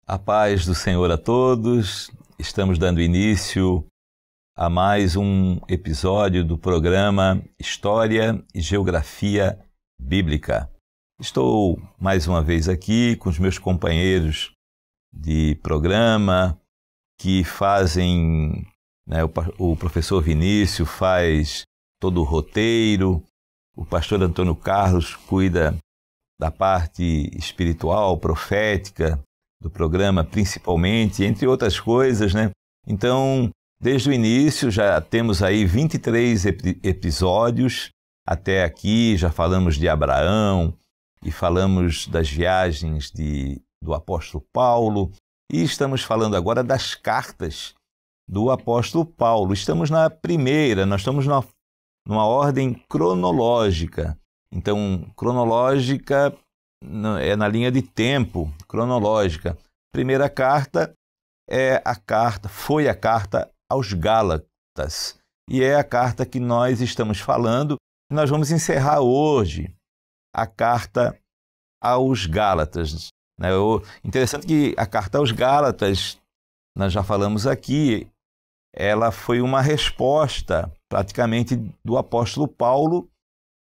A paz do Senhor a todos. Estamos dando início a mais um episódio do programa História e Geografia Bíblica. Estou mais uma vez aqui com os meus companheiros de programa que fazem, o professor Vinícius faz todo o roteiro, o pastor Antônio Carlos cuida da parte espiritual, profética do programa, principalmente, entre outras coisas, né? Então, desde o início, já temos aí 23 episódios até aqui, já falamos de Abraão e falamos das viagens do apóstolo Paulo e estamos falando agora das cartas do apóstolo Paulo. Estamos na primeira, nós estamos numa ordem cronológica. Então, cronológica é na linha de tempo, cronológica. Primeira carta foi a carta aos Gálatas. E é a carta que nós estamos falando. Nós vamos encerrar hoje a carta aos Gálatas. Interessante que a carta aos Gálatas, nós já falamos aqui, ela foi uma resposta praticamente do apóstolo Paulo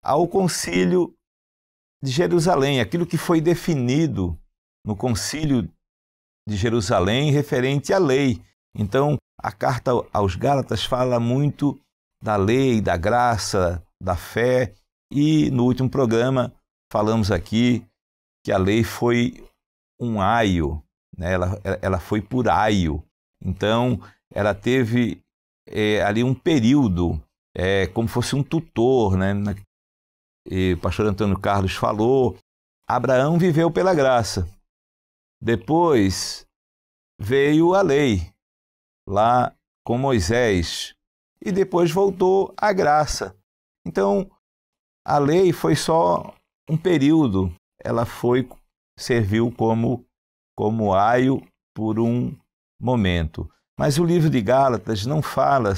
ao concílio de Jerusalém, aquilo que foi definido no concílio de Jerusalém referente à lei. Então, a carta aos Gálatas fala muito da lei, da graça, da fé, e no último programa falamos aqui que a lei foi um aio, né? Ela foi por aio. Então, ela teve ali um período, como fosse um tutor, né? E o pastor Antônio Carlos falou, Abraão viveu pela graça. Depois veio a lei, lá com Moisés, e depois voltou a graça. Então, a lei foi só um período, ela serviu como aio por um momento. Mas o livro de Gálatas não fala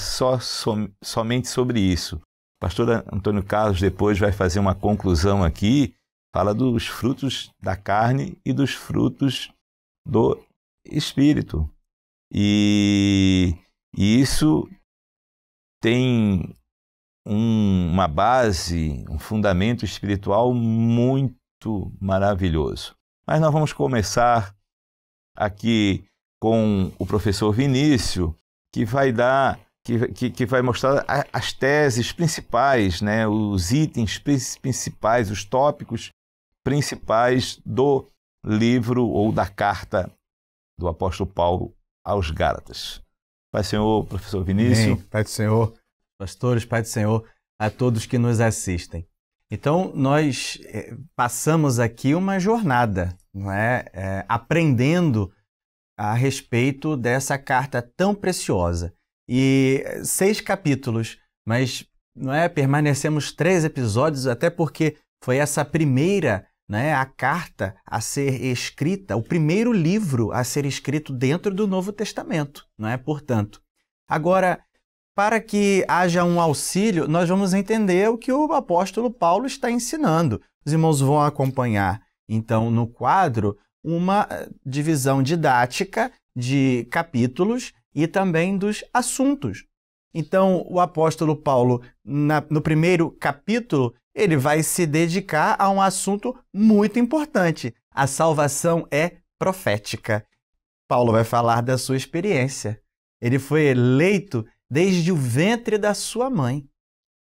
somente sobre isso. O pastor Antônio Carlos depois vai fazer uma conclusão aqui, fala dos frutos da carne e dos frutos do Espírito. E isso tem uma base, um fundamento espiritual muito maravilhoso. Mas nós vamos começar aqui com o professor Vinícius, que vai mostrar as teses principais, né, os itens principais, os tópicos principais do livro ou da carta do apóstolo Paulo aos Gálatas. Pai do Senhor, professor Vinícius. Amém. Pai do Senhor, pastores, Pai do Senhor, a todos que nos assistem. Então, nós passamos aqui uma jornada, não é? Aprendendo a respeito dessa carta tão preciosa. E 6 capítulos, mas não é? Permanecemos 3 episódios, até porque foi essa primeira, né, a carta a ser escrita, o primeiro livro a ser escrito dentro do Novo Testamento, não é? Portanto, agora, para que haja um auxílio, nós vamos entender o que o apóstolo Paulo está ensinando. Os irmãos vão acompanhar, então, no quadro, uma divisão didática de capítulos e também dos assuntos. Então, o apóstolo Paulo, no primeiro capítulo, ele vai se dedicar a um assunto muito importante. A salvação é profética. Paulo vai falar da sua experiência. Ele foi eleito desde o ventre da sua mãe.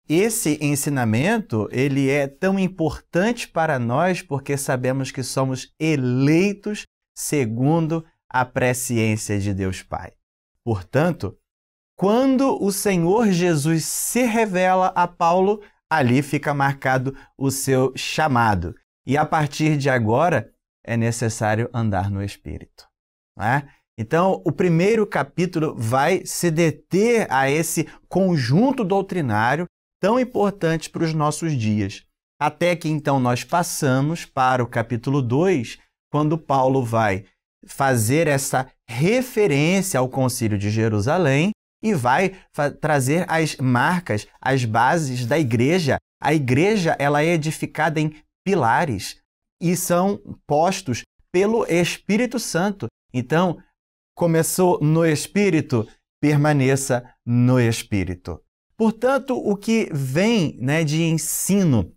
Esse ensinamento, ele é tão importante para nós porque sabemos que somos eleitos segundo a presciência de Deus Pai. Portanto, quando o Senhor Jesus se revela a Paulo, ali fica marcado o seu chamado. E a partir de agora, é necessário andar no Espírito. Não é? Então, o primeiro capítulo vai se deter a esse conjunto doutrinário tão importante para os nossos dias. Até que, então, nós passamos para o capítulo 2, quando Paulo vai fazer essa referência ao Concílio de Jerusalém e vai trazer as marcas, as bases da igreja. A igreja, ela é edificada em pilares e são postos pelo Espírito Santo. Então, começou no Espírito, permaneça no Espírito. Portanto, o que vem, né, de ensino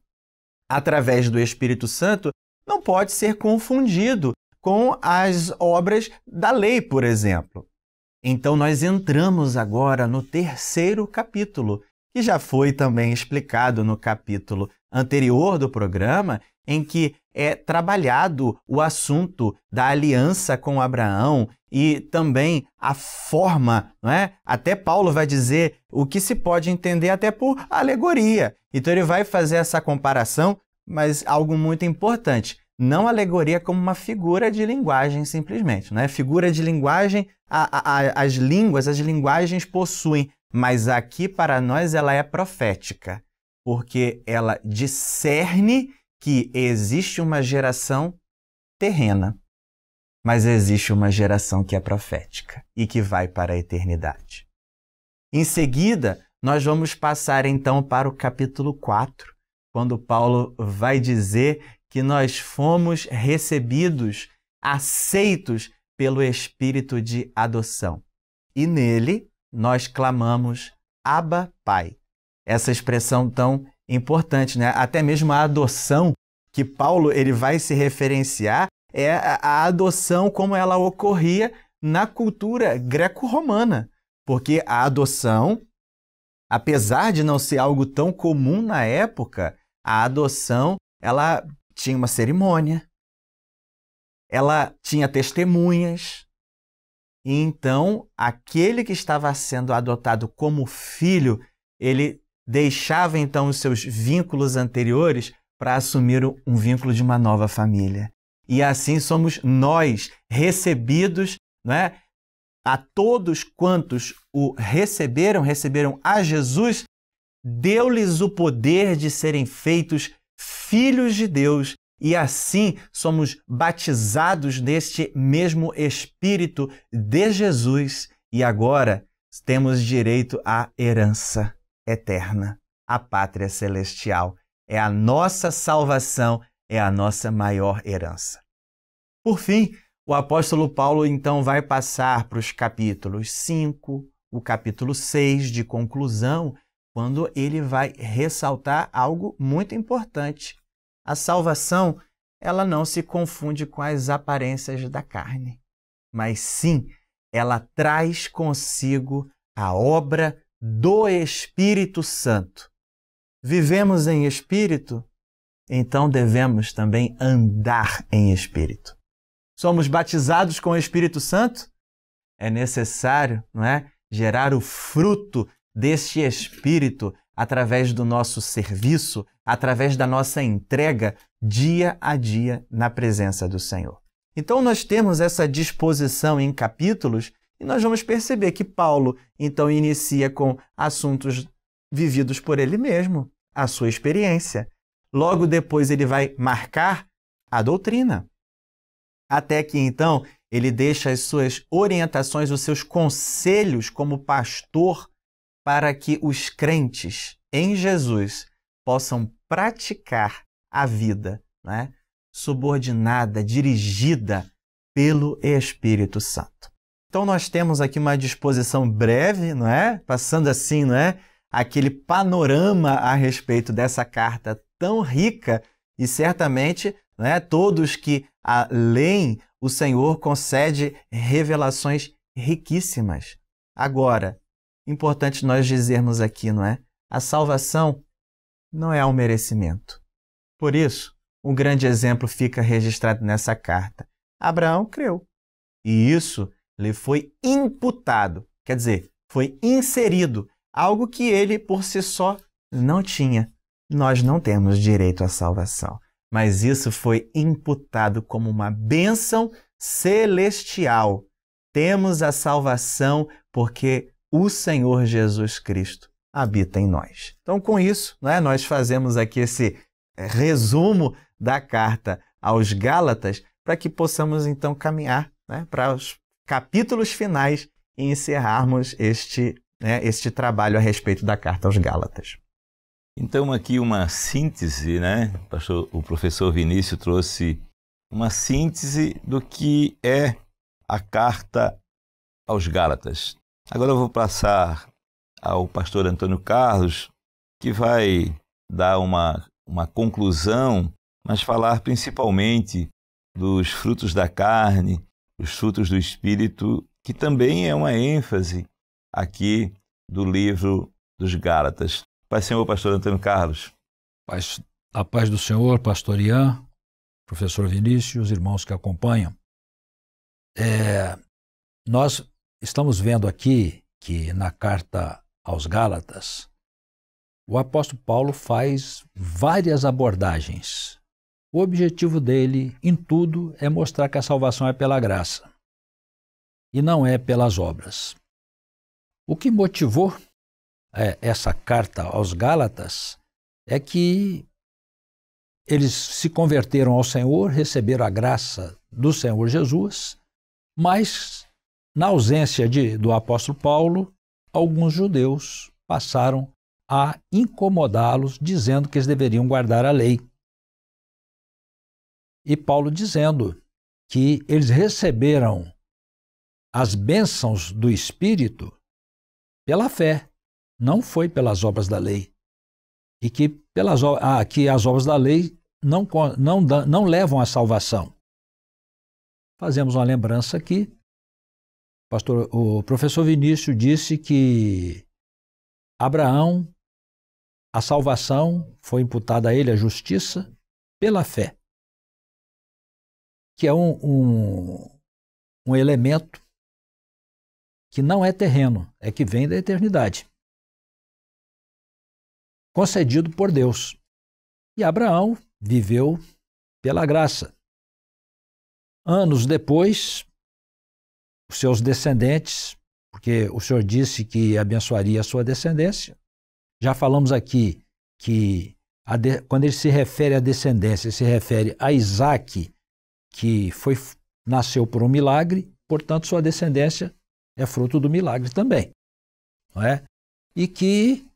através do Espírito Santo não pode ser confundido com as obras da lei, por exemplo. Então, nós entramos agora no terceiro capítulo, que já foi também explicado no capítulo anterior do programa, em que é trabalhado o assunto da aliança com Abraão e também a forma, não é? Até Paulo vai dizer o que se pode entender até por alegoria. Então ele vai fazer essa comparação, mas algo muito importante, não alegoria como uma figura de linguagem simplesmente, não é? Figura de linguagem, as linguagens possuem, mas aqui para nós ela é profética, porque ela discerne que existe uma geração terrena, mas existe uma geração que é profética e que vai para a eternidade. Em seguida, nós vamos passar então para o capítulo 4, quando Paulo vai dizer que nós fomos recebidos, aceitos pelo Espírito de adoção. E nele nós clamamos Abba, Pai. Essa expressão tão importante, né? Até mesmo a adoção que Paulo ele vai se referenciar é a adoção como ela ocorria na cultura greco-romana, porque a adoção, apesar de não ser algo tão comum na época, a adoção ela tinha uma cerimônia, ela tinha testemunhas, e então aquele que estava sendo adotado como filho, ele deixava então os seus vínculos anteriores para assumir um vínculo de uma nova família. E assim somos nós recebidos, não é? A todos quantos o receberam a Jesus, deu-lhes o poder de serem feitos filhos de Deus, e assim somos batizados neste mesmo Espírito de Jesus, e agora temos direito à herança eterna, à pátria celestial. É a nossa salvação, é a nossa maior herança. Por fim, o apóstolo Paulo então vai passar para os capítulos 5, o capítulo 6 de conclusão, quando ele vai ressaltar algo muito importante. A salvação, ela não se confunde com as aparências da carne, mas sim, ela traz consigo a obra do Espírito Santo. Vivemos em Espírito, então devemos também andar em Espírito. Somos batizados com o Espírito Santo? É necessário, não é, gerar o fruto deste Espírito através do nosso serviço, através da nossa entrega dia a dia na presença do Senhor. Então nós temos essa disposição em capítulos e nós vamos perceber que Paulo então inicia com assuntos vividos por ele mesmo, a sua experiência. Logo depois ele vai marcar a doutrina. Até que então ele deixa as suas orientações, os seus conselhos como pastor para que os crentes em Jesus possam praticar a vida, né, subordinada, dirigida pelo Espírito Santo. Então nós temos aqui uma disposição breve, não é? Passando assim, não é? Aquele panorama a respeito dessa carta tão rica e certamente, não é, todos que a leem, o Senhor concede revelações riquíssimas. Agora, importante nós dizermos aqui, não é? A salvação não é um merecimento. Por isso, um grande exemplo fica registrado nessa carta. Abraão creu. E isso lhe foi imputado, quer dizer, foi inserido, algo que ele por si só não tinha. Nós não temos direito à salvação, mas isso foi imputado como uma bênção celestial. Temos a salvação porque o Senhor Jesus Cristo habita em nós. Então, com isso, né, nós fazemos aqui esse resumo da carta aos Gálatas para que possamos, então, caminhar, né, para os capítulos finais e encerrarmos este trabalho a respeito da carta aos Gálatas. Então, aqui uma síntese, né? O professor Vinícius trouxe uma síntese do que é a carta aos Gálatas. Agora eu vou passar ao pastor Antônio Carlos, que vai dar uma conclusão, mas falar principalmente dos frutos da carne, os frutos do Espírito, que também é uma ênfase aqui do livro dos Gálatas. Pai Senhor, pastor Antônio Carlos. A paz do Senhor, pastor Ian, professor Vinícius, irmãos que acompanham. Nós estamos vendo aqui que na carta aos Gálatas, o apóstolo Paulo faz várias abordagens. O objetivo dele, em tudo, é mostrar que a salvação é pela graça e não é pelas obras. O que motivou essa carta aos Gálatas é que eles se converteram ao Senhor, receberam a graça do Senhor Jesus, mas, na ausência do apóstolo Paulo, alguns judeus passaram a incomodá-los, dizendo que eles deveriam guardar a lei. E Paulo dizendo que eles receberam as bênçãos do Espírito pela fé, não foi pelas obras da lei. E que, que as obras da lei não levam à salvação. Fazemos uma lembrança aqui. O professor Vinícius disse que Abraão, a salvação foi imputada a ele, a justiça, pela fé, que é um elemento que não é terreno, é que vem da eternidade, concedido por Deus. E Abraão viveu pela graça. Anos depois, os seus descendentes, porque o Senhor disse que abençoaria a sua descendência. Já falamos aqui que quando ele se refere à descendência, ele se refere a Isaque, que nasceu por um milagre, portanto sua descendência é fruto do milagre também, não é? E que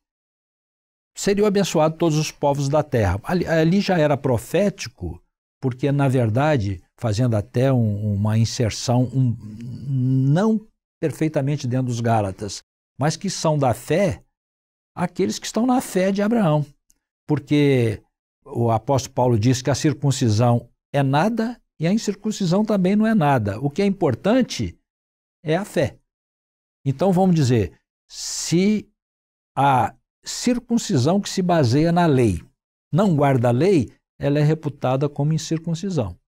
seriam abençoados todos os povos da terra. Ali já era profético, porque, na verdade, fazendo até uma inserção, não perfeitamente dentro dos Gálatas, mas que são da fé, aqueles que estão na fé de Abraão. Porque o apóstolo Paulo diz que a circuncisão é nada e a incircuncisão também não é nada. O que é importante é a fé. Então, vamos dizer, se a circuncisão que se baseia na lei não guarda a lei, ela é reputada como incircuncisão.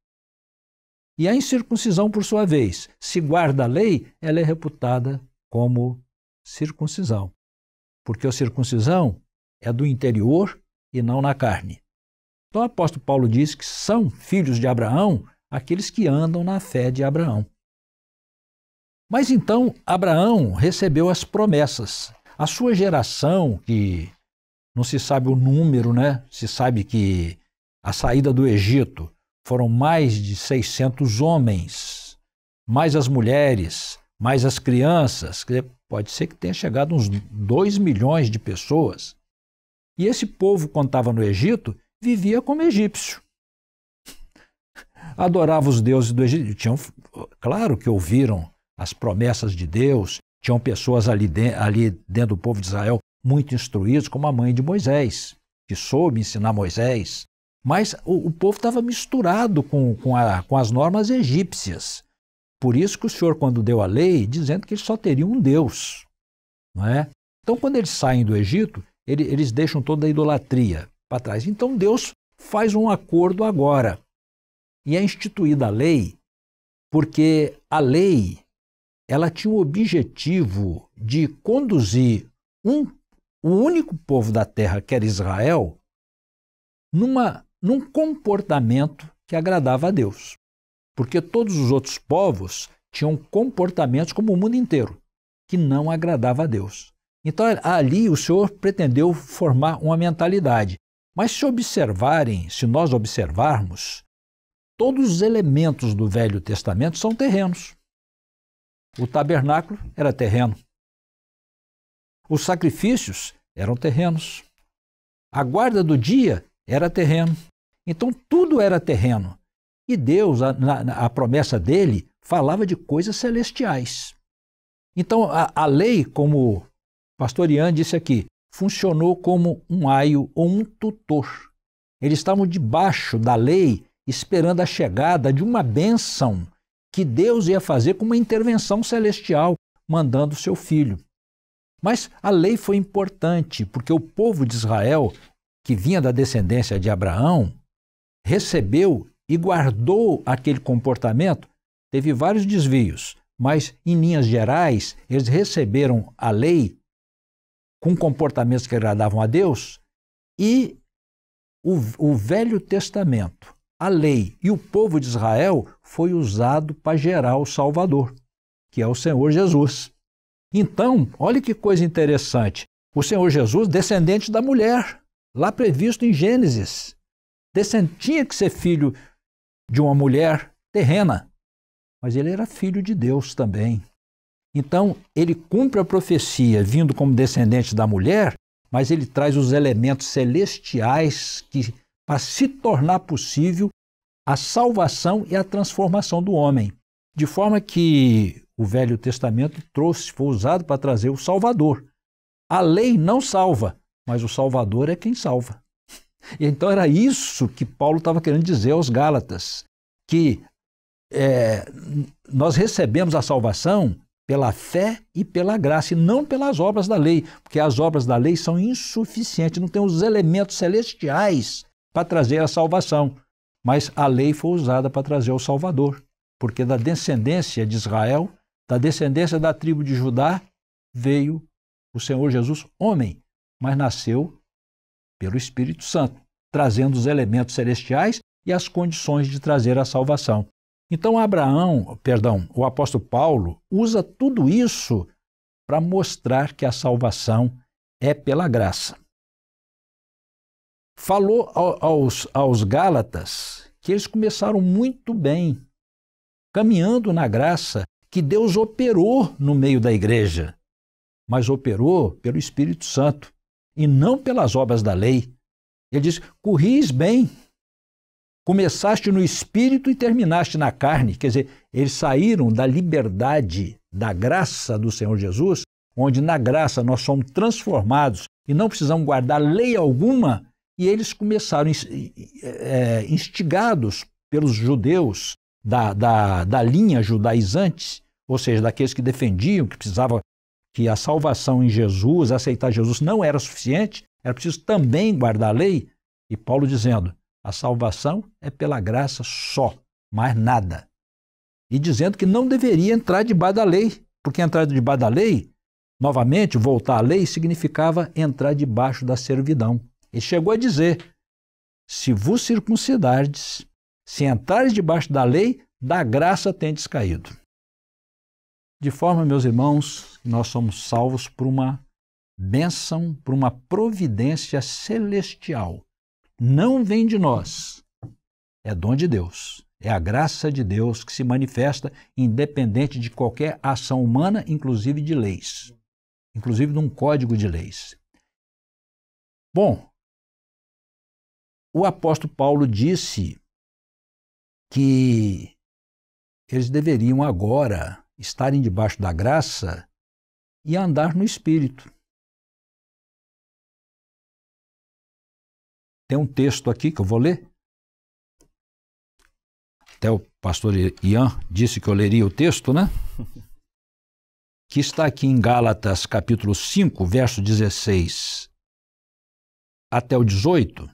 E a incircuncisão, por sua vez, se guarda a lei, ela é reputada como circuncisão. Porque a circuncisão é do interior e não na carne. Então o apóstolo Paulo diz que são filhos de Abraão aqueles que andam na fé de Abraão. Mas então Abraão recebeu as promessas. A sua geração, que não se sabe o número, né? Se sabe que a saída do Egito foram mais de 600 homens, mais as mulheres, mais as crianças. Pode ser que tenha chegado uns 2 milhões de pessoas. E esse povo, quando estava no Egito, vivia como egípcio. Adorava os deuses do Egito. Claro que ouviram as promessas de Deus, tinham pessoas ali dentro do povo de Israel muito instruídos, como a mãe de Moisés, que soube ensinar Moisés. Mas o povo estava misturado com as normas egípcias. Por isso que o Senhor, quando deu a lei, dizendo que eles só teriam um Deus, não é? Então, quando eles saem do Egito, eles deixam toda a idolatria para trás. Então, Deus faz um acordo agora. E é instituída a lei, porque a lei ela tinha o objetivo de conduzir o único povo da terra, que era Israel, num comportamento que agradava a Deus. Porque todos os outros povos tinham comportamentos como o mundo inteiro, que não agradava a Deus. Então ali o Senhor pretendeu formar uma mentalidade. Mas se nós observarmos, todos os elementos do Velho Testamento são terrenos. O tabernáculo era terreno. Os sacrifícios eram terrenos. A guarda do dia era terreno. Então tudo era terreno. E Deus, a promessa dele falava de coisas celestiais. Então, a lei, como o pastor Ian disse aqui, funcionou como um aio ou um tutor. Eles estavam debaixo da lei, esperando a chegada de uma bênção que Deus ia fazer com uma intervenção celestial, mandando seu filho. Mas a lei foi importante, porque o povo de Israel, que vinha da descendência de Abraão, recebeu e guardou aquele comportamento. Teve vários desvios, mas em linhas gerais, eles receberam a lei com comportamentos que agradavam a Deus, e o Velho Testamento, a lei e o povo de Israel foi usado para gerar o Salvador, que é o Senhor Jesus. Então, olha que coisa interessante. O Senhor Jesus, descendente da mulher, lá previsto em Gênesis. Tinha que ser filho de uma mulher terrena, mas ele era filho de Deus também. Então, ele cumpre a profecia vindo como descendente da mulher, mas ele traz os elementos celestiais para se tornar possível a salvação e a transformação do homem. De forma que o Velho Testamento foi usado para trazer o Salvador. A lei não salva, mas o Salvador é quem salva. E então era isso que Paulo estava querendo dizer aos Gálatas, que nós recebemos a salvação pela fé e pela graça, e não pelas obras da lei, porque as obras da lei são insuficientes, não tem os elementos celestiais para trazer a salvação. Mas a lei foi usada para trazer o Salvador, porque da descendência de Israel, da descendência da tribo de Judá, veio o Senhor Jesus, homem, mas nasceu pelo Espírito Santo, trazendo os elementos celestiais e as condições de trazer a salvação. Então o apóstolo Paulo usa tudo isso para mostrar que a salvação é pela graça. Falou aos Gálatas que eles começaram muito bem, caminhando na graça que Deus operou no meio da igreja, mas operou pelo Espírito Santo e não pelas obras da lei. Ele diz: corris bem, começaste no Espírito e terminaste na carne. Quer dizer, eles saíram da liberdade, da graça do Senhor Jesus, onde na graça nós somos transformados e não precisamos guardar lei alguma, e eles começaram, instigados pelos judeus da linha judaizante, ou seja, daqueles que defendiam que precisava que a salvação em Jesus, aceitar Jesus não era suficiente, era preciso também guardar a lei, e Paulo dizendo: a salvação é pela graça só, mais nada. E dizendo que não deveria entrar debaixo da lei, porque entrar debaixo da lei, novamente, voltar à lei, significava entrar debaixo da servidão. Ele chegou a dizer: se vos circuncidardes, se entrares debaixo da lei, da graça tendes caído. De forma, meus irmãos, nós somos salvos por uma bênção, por uma providência celestial. Não vem de nós, é dom de Deus. É a graça de Deus que se manifesta independente de qualquer ação humana, inclusive de leis, inclusive de um código de leis. Bom, o apóstolo Paulo disse que eles deveriam agora estarem debaixo da graça e andar no Espírito. Tem um texto aqui que eu vou ler. Até o pastor Ian disse que eu leria o texto, né? Que está aqui em Gálatas, capítulo 5, verso 16 até o 18,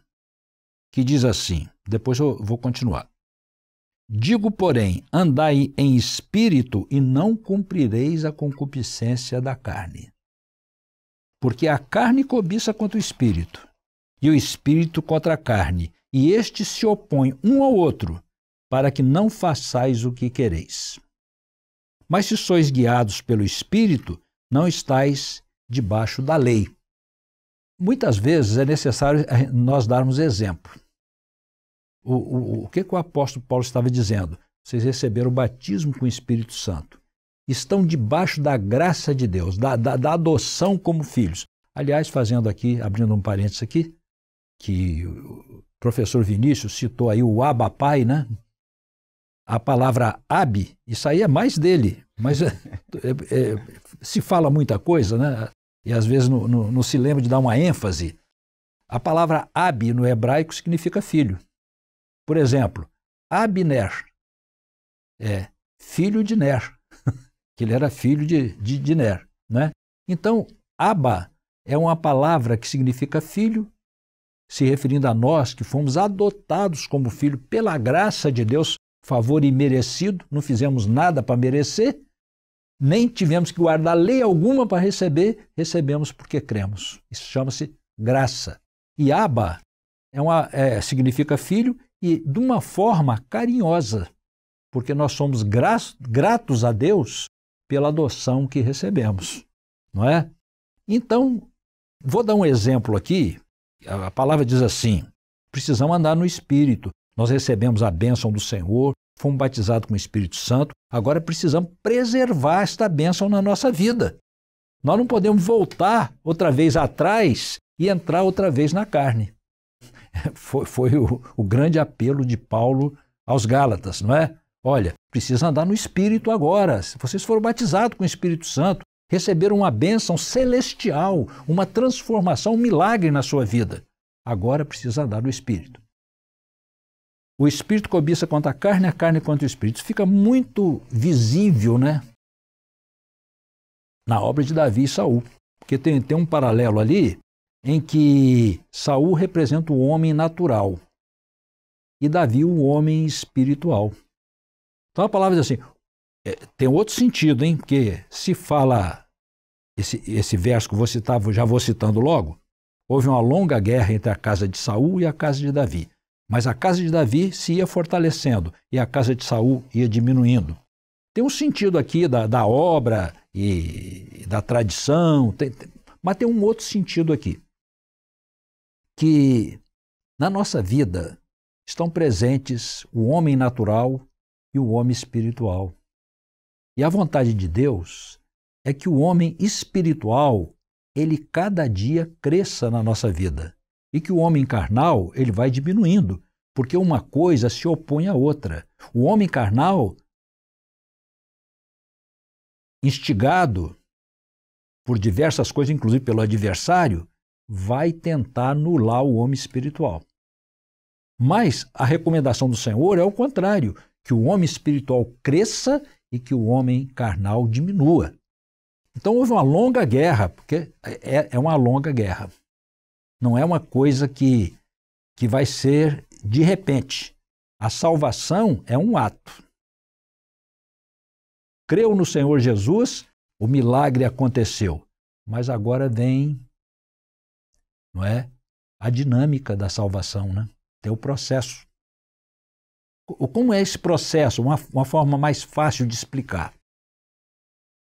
que diz assim, depois eu vou continuar. Digo, porém, andai em espírito e não cumprireis a concupiscência da carne. Porque a carne cobiça contra o espírito, e o espírito contra a carne, e estes se opõem um ao outro, para que não façais o que quereis. Mas se sois guiados pelo espírito, não estáis debaixo da lei. Muitas vezes é necessário nós darmos exemplo. O que o apóstolo Paulo estava dizendo? Vocês receberam o batismo com o Espírito Santo. Estão debaixo da graça de Deus, da adoção como filhos. Aliás, fazendo aqui, abrindo um parênteses aqui, que o professor Vinícius citou aí o Abba Pai, né? a palavra Ab, isso aí é mais dele, mas se fala muita coisa, né? E às vezes não se lembra de dar uma ênfase. A palavra Ab no hebraico significa filho. Por exemplo, Abner é filho de Ner, que ele era filho de Ner, né? Então, Abba é uma palavra que significa filho, se referindo a nós que fomos adotados como filho pela graça de Deus, favor imerecido, não fizemos nada para merecer, nem tivemos que guardar lei alguma para receber, recebemos porque cremos. Isso chama-se graça. E Abba significa filho e de uma forma carinhosa, porque nós somos gratos a Deus pela adoção que recebemos, não é? Então, vou dar um exemplo aqui. A palavra diz assim: precisamos andar no Espírito. Nós recebemos a bênção do Senhor, fomos batizados com o Espírito Santo, agora precisamos preservar esta bênção na nossa vida. Nós não podemos voltar outra vez atrás e entrar outra vez na carne. Foi o grande apelo de Paulo aos Gálatas, não é? Olha, precisa andar no Espírito agora. Se vocês foram batizados com o Espírito Santo, receberam uma bênção celestial, uma transformação, um milagre na sua vida. Agora precisa andar no Espírito. O Espírito cobiça contra a carne contra o Espírito. Isso fica muito visível, né? Na obra de Davi e Saul. Porque tem um paralelo ali em que Saul representa o homem natural e Davi o homem espiritual. Então a palavra diz assim, tem outro sentido, hein? Porque se fala, esse verso que eu vou citar, já vou citando logo, houve uma longa guerra entre a casa de Saul e a casa de Davi. Mas a casa de Davi se ia fortalecendo e a casa de Saul ia diminuindo. Tem um sentido aqui da obra e da tradição, mas tem um outro sentido aqui. Que na nossa vida estão presentes o homem natural e o homem espiritual. E a vontade de Deus é que o homem espiritual, ele cada dia cresça na nossa vida. E que o homem carnal, ele vai diminuindo, porque uma coisa se opõe à outra. O homem carnal, instigado por diversas coisas, inclusive pelo adversário, vai tentar anular o homem espiritual. Mas a recomendação do Senhor é o contrário, que o homem espiritual cresça e que o homem carnal diminua. Então houve uma longa guerra, porque é uma longa guerra. Não é uma coisa que vai ser de repente. A salvação é um ato. Creu no Senhor Jesus, o milagre aconteceu. Mas agora vem, não é, a dinâmica da salvação, né? Tem o processo. Como é esse processo? Uma forma mais fácil de explicar.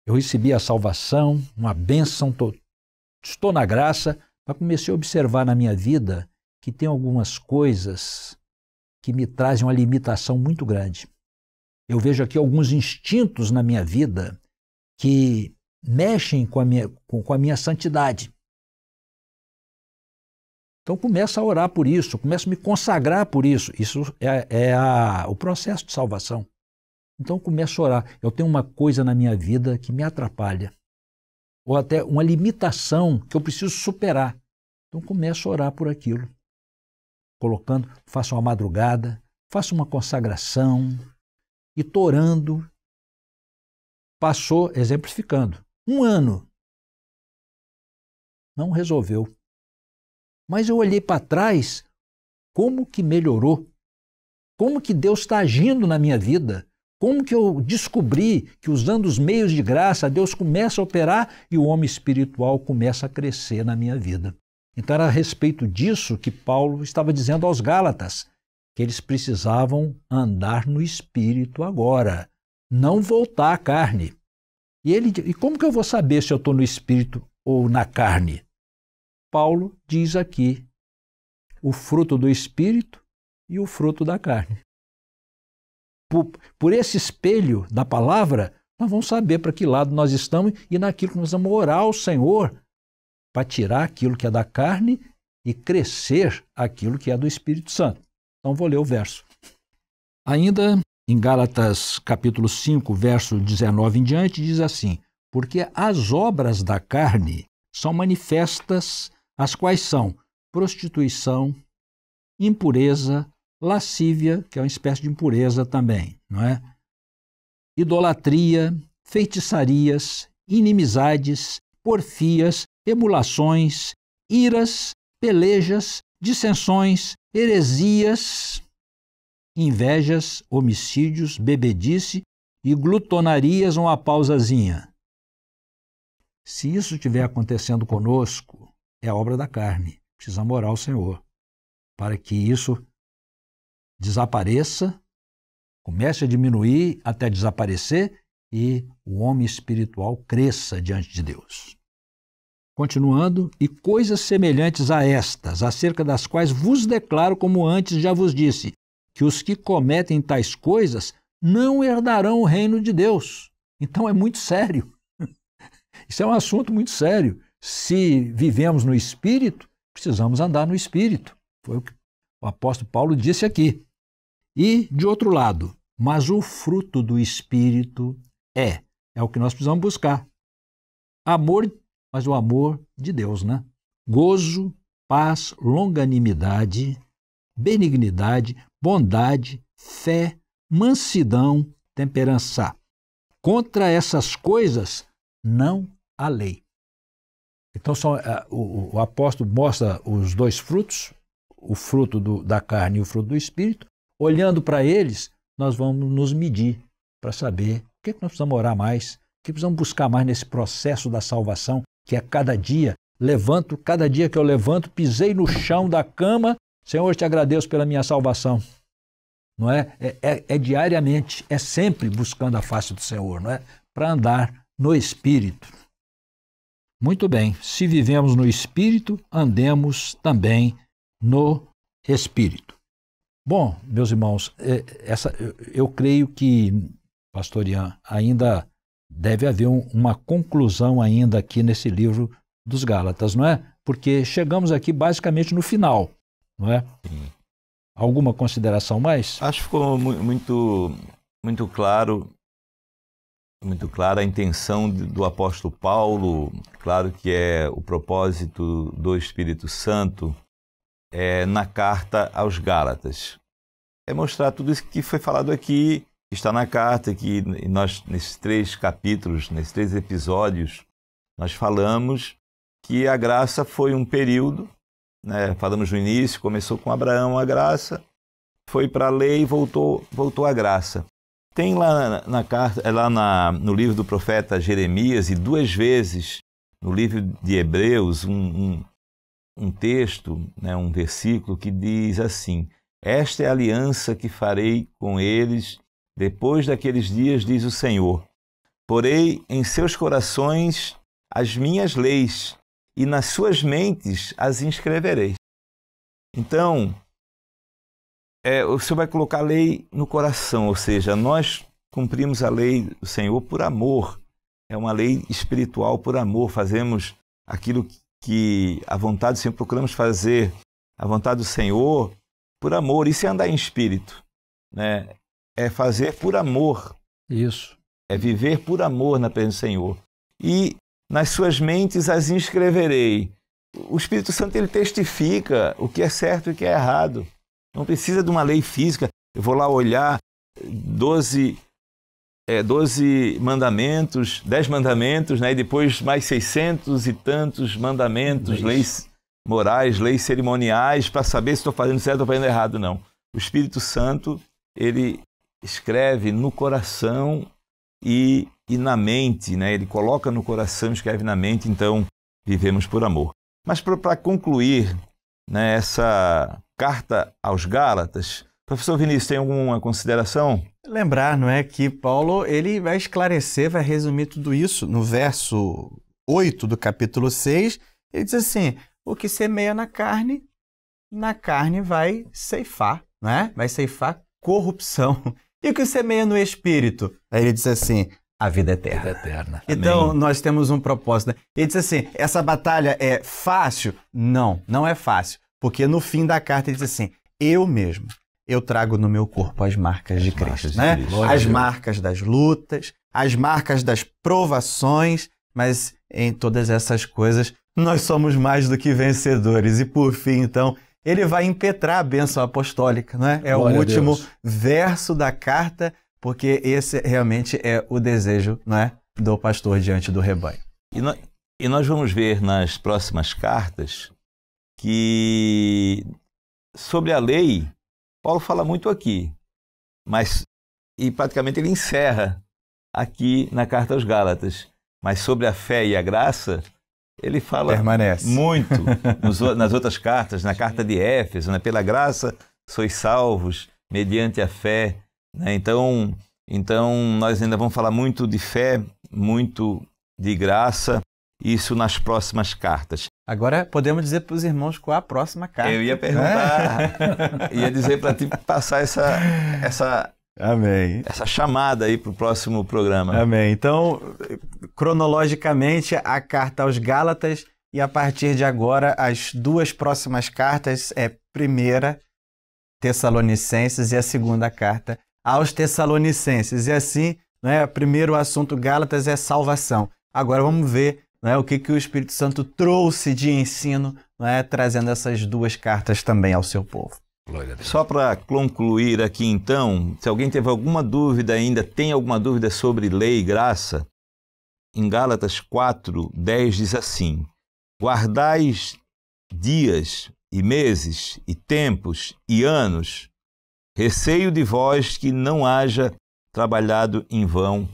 Eu recebi a salvação, uma bênção, estou na graça, mas comecei a observar na minha vida que tem algumas coisas que me trazem uma limitação muito grande. Eu vejo aqui alguns instintos na minha vida que mexem com a minha santidade. Então começa a orar por isso, começa a me consagrar por isso. Isso é o processo de salvação. Então começo a orar. Eu tenho uma coisa na minha vida que me atrapalha. Ou até uma limitação que eu preciso superar. Então começo a orar por aquilo. Colocando, faço uma madrugada, faço uma consagração e estou orando. Passou, exemplificando, 1 ano. Não resolveu. Mas eu olhei para trás, como que melhorou? Como que Deus está agindo na minha vida? Como que eu descobri que usando os meios de graça, Deus começa a operar e o homem espiritual começa a crescer na minha vida? Então era a respeito disso que Paulo estava dizendo aos Gálatas, que eles precisavam andar no Espírito agora, não voltar à carne. E como que eu vou saber se eu estou no Espírito ou na carne? Paulo diz aqui o fruto do Espírito e o fruto da carne. Por esse espelho da palavra, nós vamos saber para que lado nós estamos e naquilo que nós vamos orar ao Senhor para tirar aquilo que é da carne e crescer aquilo que é do Espírito Santo. Então vou ler o verso. Ainda em Gálatas capítulo 5, verso 19 em diante, diz assim: porque as obras da carne são manifestas, as quais são prostituição, impureza, lascívia, que é uma espécie de impureza também, não é? Idolatria, feitiçarias, inimizades, porfias, emulações, iras, pelejas, dissensões, heresias, invejas, homicídios, bebedice e glutonarias, uma pausazinha. Se isso estiver acontecendo conosco, é obra da carne. Precisamos orar ao Senhor para que isso desapareça, comece a diminuir até desaparecer e o homem espiritual cresça diante de Deus. Continuando, e coisas semelhantes a estas, acerca das quais vos declaro, como antes já vos disse, que os que cometem tais coisas não herdarão o reino de Deus. Então é muito sério. Isso é um assunto muito sério. Se vivemos no Espírito, precisamos andar no Espírito. Foi o que o apóstolo Paulo disse aqui. E, de outro lado, mas o fruto do Espírito é o que nós precisamos buscar. Amor, mas o amor de Deus, né? Gozo, paz, longanimidade, benignidade, bondade, fé, mansidão, temperança. Contra essas coisas não há lei. Então o apóstolo mostra os dois frutos, o fruto da carne e o fruto do Espírito. Olhando para eles, nós vamos nos medir para saber o que nós precisamos orar mais, o que precisamos buscar mais nesse processo da salvação, que é cada dia que eu levanto, pisei no chão da cama, Senhor, eu te agradeço pela minha salvação. Não é? É diariamente, é sempre buscando a face do Senhor, não é? Para andar no Espírito. Muito bem, se vivemos no Espírito, andemos também no Espírito. Bom, meus irmãos, eu creio que, pastor Ian, ainda deve haver uma conclusão ainda aqui nesse livro dos Gálatas, não é? Porque chegamos aqui basicamente no final, não é? Sim. Alguma consideração mais? Acho que ficou muito claro a intenção do apóstolo Paulo, claro que é o propósito do Espírito Santo na carta aos Gálatas. É mostrar tudo isso que foi falado aqui, que está na carta, que nós, nesses 3 capítulos, nesses 3 episódios, nós falamos que a graça foi um período, né? Falamos no início, começou com Abraão a graça, foi para a lei e voltou à graça. Tem lá na carta, no livro do profeta Jeremias e 2 vezes no livro de Hebreus um texto, né, um versículo que diz assim: esta é a aliança que farei com eles depois daqueles dias, diz o Senhor. Porei em seus corações as minhas leis e nas suas mentes as inscreverei. Então, o Senhor vai colocar a lei no coração, ou seja, nós cumprimos a lei do Senhor por amor. É uma lei espiritual por amor. Fazemos aquilo que a vontade do Senhor, procuramos fazer a vontade do Senhor por amor. Isso é andar em espírito, né? É fazer por amor. Isso. É viver por amor na presença do Senhor. E nas suas mentes as inscreverei. O Espírito Santo, ele testifica o que é certo e o que é errado. Não precisa de uma lei física. Eu vou lá olhar 12 mandamentos, 10 mandamentos, né? E depois mais 600 e tantos mandamentos, leis morais, leis cerimoniais, para saber se estou fazendo certo ou fazendo errado. Não. O Espírito Santo, ele escreve no coração e na mente, né? Ele coloca no coração e escreve na mente, então vivemos por amor. Mas para concluir, né, essa carta aos Gálatas, professor Vinícius, tem alguma consideração? Lembrar, não é, que Paulo ele vai esclarecer, vai resumir tudo isso no verso 8 do capítulo 6. Ele diz assim: o que semeia na carne vai ceifar, não é? Vai ceifar corrupção. E o que semeia no Espírito? Aí ele diz assim: a vida eterna. Vida eterna. Então, Amém. nós temos um propósito. Né? Ele diz assim: essa batalha é fácil? Não, não é fácil. Porque no fim da carta ele diz assim: eu mesmo, eu trago no meu corpo as marcas de Cristo, né? Cristo. As marcas das lutas, as marcas das provações, mas em todas essas coisas nós somos mais do que vencedores. E por fim, então, ele vai impetrar a bênção apostólica, né? É o último verso da carta, porque esse realmente é o desejo, né, do pastor diante do rebanho. E nós vamos ver nas próximas cartas que sobre a lei, Paulo fala muito aqui, e praticamente ele encerra aqui na carta aos Gálatas. Mas sobre a fé e a graça, ele fala muito nas outras cartas, na carta de Éfeso, né? Pela graça sois salvos, mediante a fé. Né? Então, nós ainda vamos falar muito de fé, muito de graça, isso nas próximas cartas. Agora podemos dizer para os irmãos qual a próxima carta. Eu ia perguntar, ia dizer para ti passar Amém. essa chamada aí para o próximo programa. Amém. Então, cronologicamente, a carta aos Gálatas, e a partir de agora, as duas próximas cartas é 1 Tessalonicenses e a segunda carta aos Tessalonicenses. E assim, né, primeiro o assunto Gálatas é salvação. Agora vamos ver, né, o que o Espírito Santo trouxe de ensino, né, trazendo essas duas cartas também ao seu povo. Só para concluir aqui então, se alguém teve alguma dúvida ainda, tem alguma dúvida sobre lei e graça, em Gálatas 4:10 diz assim: guardais dias e meses e tempos e anos, receio de vós que não haja trabalhado em vão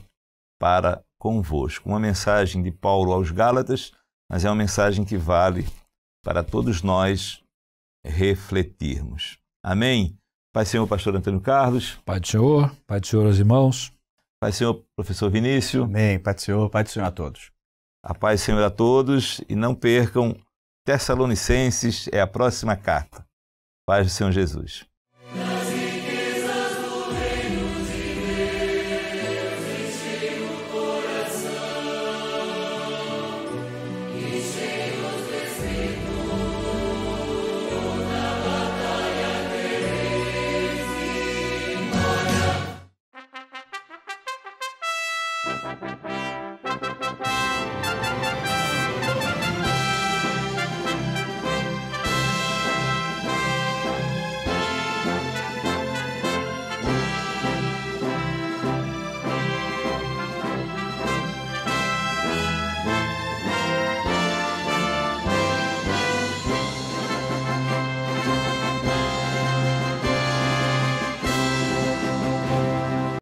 para convosco. Uma mensagem de Paulo aos Gálatas, mas é uma mensagem que vale para todos nós refletirmos. Amém? Pai Senhor, pastor Antônio Carlos. Pai do Senhor aos irmãos. Pai Senhor, professor Vinícius. Amém. Pai do Senhor a todos. A paz do Senhor a todos e não percam, Tessalonicenses é a próxima carta. Paz do Senhor Jesus.